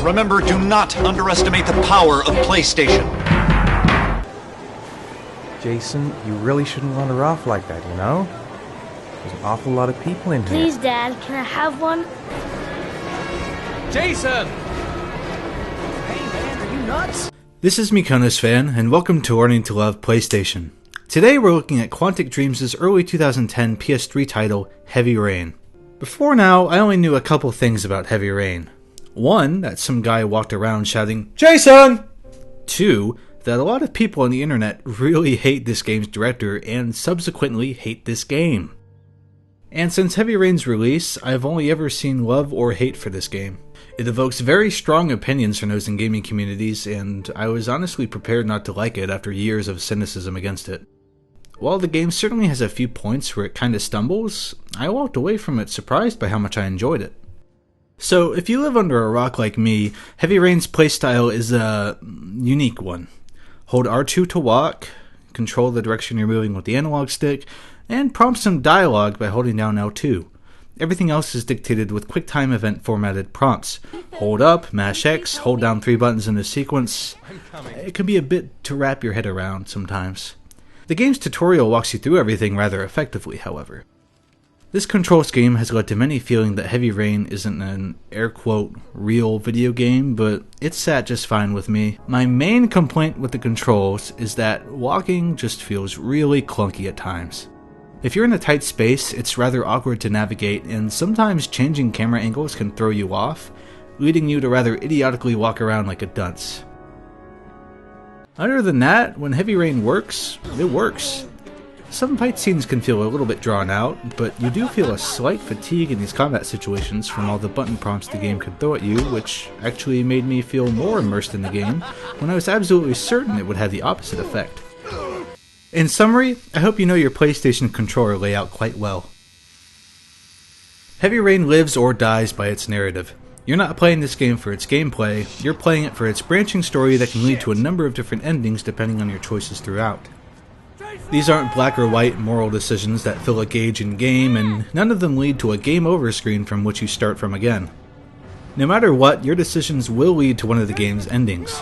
Remember, do not underestimate the power of PlayStation. Jason, you really shouldn't run her off like that, you know? There's an awful lot of people in here. Please, Dad, can I have one? Jason! Hey, man, are you nuts? This is MykonosFan, and welcome to Learning to Love PlayStation. Today we're looking at Quantic Dreams' early 2010 PS3 title, Heavy Rain. Before now, I only knew a couple things about Heavy Rain. One, that some guy walked around shouting, "Jason!" Two, that a lot of people on the internet really hate this game's director and subsequently hate this game. And since Heavy Rain's release, I've only ever seen love or hate for this game. It evokes very strong opinions from those in gaming communities, and I was honestly prepared not to like it after years of cynicism against it. While the game certainly has a few points where it kinda stumbles, I walked away from it surprised by how much I enjoyed it. So, if you live under a rock like me, Heavy Rain's playstyle is a unique one. Hold R2 to walk, control the direction you're moving with the analog stick, and prompt some dialogue by holding down L2. Everything else is dictated with QuickTime event formatted prompts. Hold up, mash X, hold down 3 buttons in a sequence. It can be a bit to wrap your head around sometimes. The game's tutorial walks you through everything rather effectively, however. This control scheme has led to many feeling that Heavy Rain isn't an air-quote real video game, but it sat just fine with me. My main complaint with the controls is that walking just feels really clunky at times. If you're in a tight space, it's rather awkward to navigate, and sometimes changing camera angles can throw you off, leading you to rather idiotically walk around like a dunce. Other than that, when Heavy Rain works, it works. Some fight scenes can feel a little bit drawn out, but you do feel a slight fatigue in these combat situations from all the button prompts the game can throw at you, which actually made me feel more immersed in the game, when I was absolutely certain it would have the opposite effect. In summary, I hope you know your PlayStation controller layout quite well. Heavy Rain lives or dies by its narrative. You're not playing this game for its gameplay, you're playing it for its branching story that can lead to a number of different endings depending on your choices throughout. These aren't black or white moral decisions that fill a gauge in game, and none of them lead to a game over screen from which you start from again. No matter what, your decisions will lead to one of the game's endings.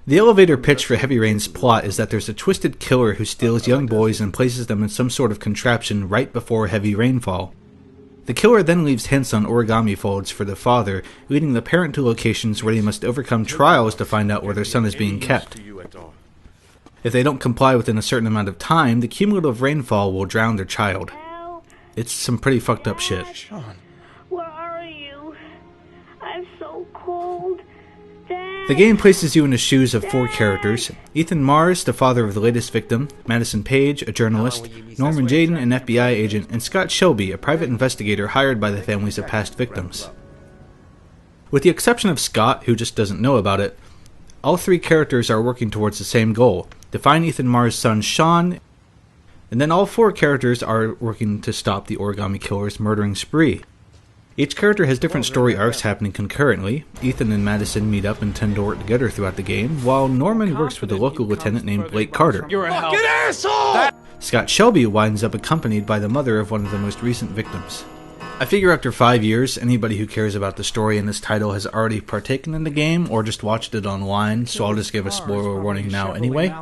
The elevator pitch for Heavy Rain's plot is that there's a twisted killer who steals young boys and places them in some sort of contraption right before heavy rainfall. The killer then leaves hints on origami folds for the father, leading the parent to locations where they must overcome trials to find out where their son is being kept. If they don't comply within a certain amount of time, the cumulative rainfall will drown their child. It's some pretty fucked up shit. Sean, where are you? I'm so cold. Dad. The game places you in the shoes of 4 characters: Ethan Mars, the father of the latest victim, Madison Page, a journalist, Norman Jayden, an FBI agent, and Scott Shelby, a private investigator hired by the families of past victims. With the exception of Scott, who just doesn't know about it, all 3 characters are working towards the same goal: to find Ethan Mars' son Sean, and then all 4 characters are working to stop the origami killer's murdering spree. Each character has different story arcs happening concurrently. Ethan and Madison meet up and tend to work together throughout the game, while Norman works with a local lieutenant named Blake Carter. You're a fucking asshole! Scott Shelby winds up accompanied by the mother of one of the most recent victims. I figure after 5 years, anybody who cares about the story in this title has already partaken in the game or just watched it online, so I'll just give a spoiler warning now anyway.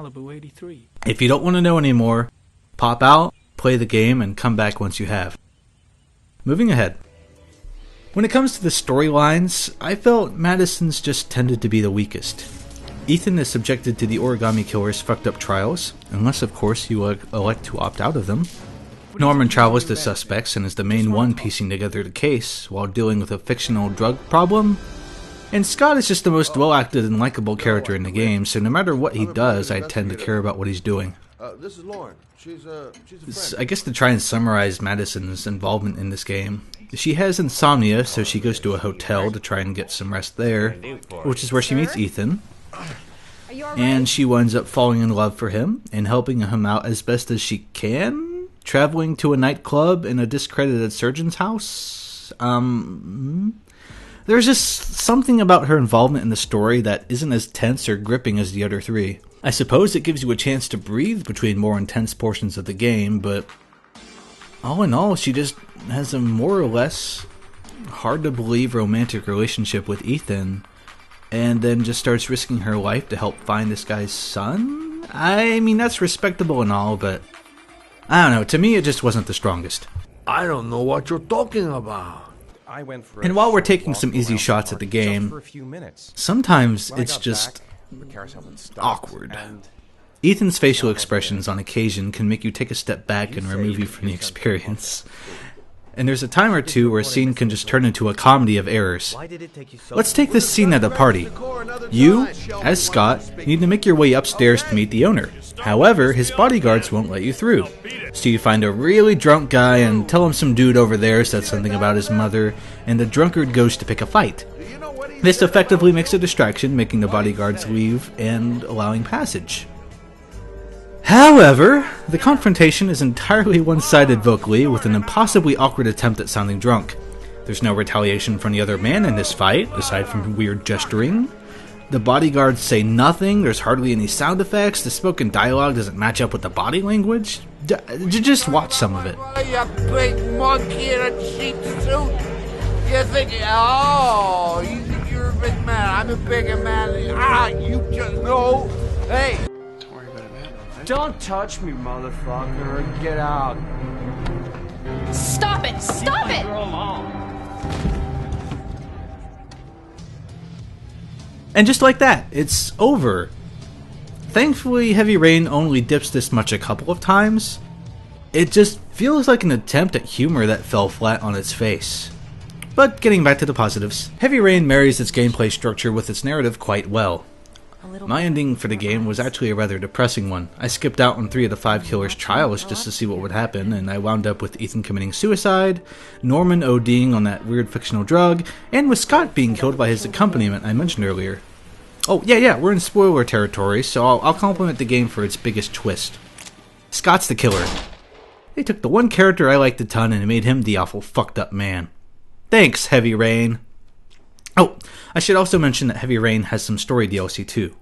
If you don't want to know anymore, pop out, play the game, and come back once you have. Moving ahead. When it comes to the storylines, I felt Madison's just tended to be the weakest. Ethan is subjected to the origami killer's fucked up trials, unless of course you elect to opt out of them. Norman travels to suspects and is the main one piecing together the case, while dealing with a fictional drug problem. And Scott is just the most well-acted and likable character in the game, so no matter what he does, I tend to care about what he's doing. This is Lauren. She's a friend. I guess to try and summarize Madison's involvement in this game, she has insomnia, so she goes to a hotel to try and get some rest there, which is where she meets Ethan. And she winds up falling in love for him and helping him out as best as she can, traveling to a nightclub in a discredited surgeon's house. There's just something about her involvement in the story that isn't as tense or gripping as the other 3. I suppose it gives you a chance to breathe between more intense portions of the game, but all in all, she just has a more or less hard to believe romantic relationship with Ethan, and then just starts risking her life to help find this guy's son? I mean, that's respectable and all, but I don't know, to me it just wasn't the strongest. I don't know what you're talking about. And while we're taking some easy shots at the game, sometimes it's just awkward. Ethan's facial expressions on occasion can make you take a step back and remove you from the experience. And there's a time or two where a scene can just turn into a comedy of errors. Let's take this scene at a party. You, as Scott, need to make your way upstairs to meet the owner. However, his bodyguards won't let you through. So you find a really drunk guy and tell him some dude over there said something about his mother, and the drunkard goes to pick a fight. This effectively makes a distraction, making the bodyguards leave and allowing passage. However, the confrontation is entirely one-sided vocally, with an impossibly awkward attempt at sounding drunk. There's no retaliation from the other man in this fight, aside from weird gesturing. The bodyguards say nothing, there's hardly any sound effects, the spoken dialogue doesn't match up with the body language. Just watch some of it. You big monkey in a cheap suit. You think you're a big man. I'm a bigger man. You just know. Hey. Don't touch me, motherfucker. Get out. Stop it! Stop it! And just like that, it's over. Thankfully, Heavy Rain only dips this much a couple of times. It just feels like an attempt at humor that fell flat on its face. But getting back to the positives, Heavy Rain marries its gameplay structure with its narrative quite well. My ending for the game was actually a rather depressing one. I skipped out on 3 of the 5 killers' trials just to see what would happen, and I wound up with Ethan committing suicide, Norman ODing on that weird fictional drug, and with Scott being killed by his accompaniment I mentioned earlier. Oh, yeah, we're in spoiler territory, so I'll compliment the game for its biggest twist. Scott's the killer. They took the one character I liked a ton and made him the awful fucked up man. Thanks, Heavy Rain. Oh, I should also mention that Heavy Rain has some story DLC too.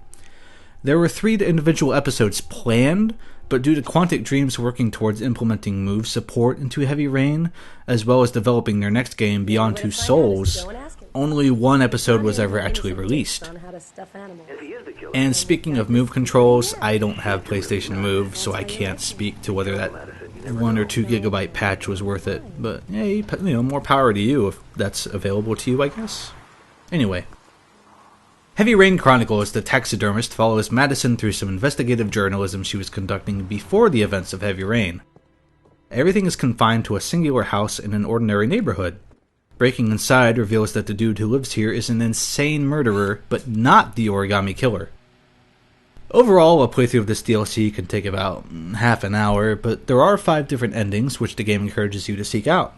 There were 3 individual episodes planned, but due to Quantic Dreams working towards implementing move support into Heavy Rain, as well as developing their next game, Beyond Two Souls, only 1 episode was ever actually released. And speaking of move controls, I don't have PlayStation Move, so I can't speak to whether that 1 or 2 gigabyte patch was worth it, but hey, more power to you if that's available to you, I guess. Anyway. Heavy Rain Chronicles, the Taxidermist, follows Madison through some investigative journalism she was conducting before the events of Heavy Rain. Everything is confined to a singular house in an ordinary neighborhood. Breaking inside reveals that the dude who lives here is an insane murderer, but not the origami killer. Overall, a playthrough of this DLC can take about half an hour, but there are 5 different endings which the game encourages you to seek out.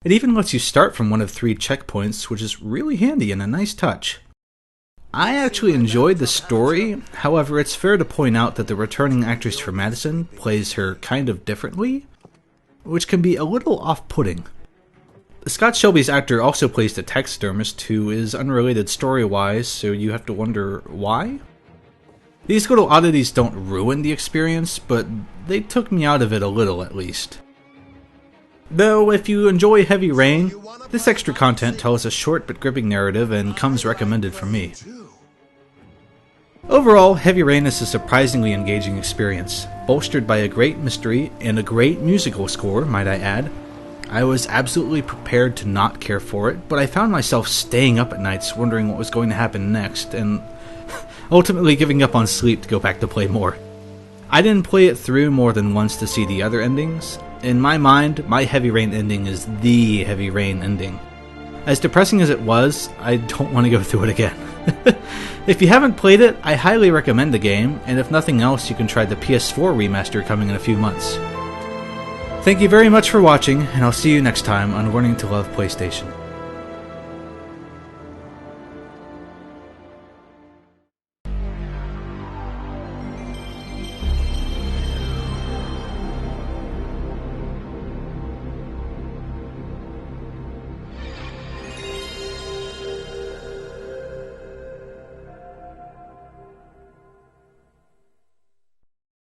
It even lets you start from one of 3 checkpoints, which is really handy and a nice touch. I actually enjoyed the story, however it's fair to point out that the returning actress for Madison plays her kind of differently, which can be a little off-putting. Scott Shelby's actor also plays the Taxidermist, who is unrelated story-wise, so you have to wonder why? These little oddities don't ruin the experience, but they took me out of it a little at least. Though, if you enjoy Heavy Rain, this extra content tells a short but gripping narrative and comes recommended from me. Overall, Heavy Rain is a surprisingly engaging experience, bolstered by a great mystery and a great musical score, might I add. I was absolutely prepared to not care for it, but I found myself staying up at nights wondering what was going to happen next, and ultimately giving up on sleep to go back to play more. I didn't play it through more than once to see the other endings. In my mind, my Heavy Rain ending is the Heavy Rain ending. As depressing as it was, I don't want to go through it again. If you haven't played it, I highly recommend the game, and if nothing else, you can try the PS4 remaster coming in a few months. Thank you very much for watching, and I'll see you next time on Learning to Love PlayStation.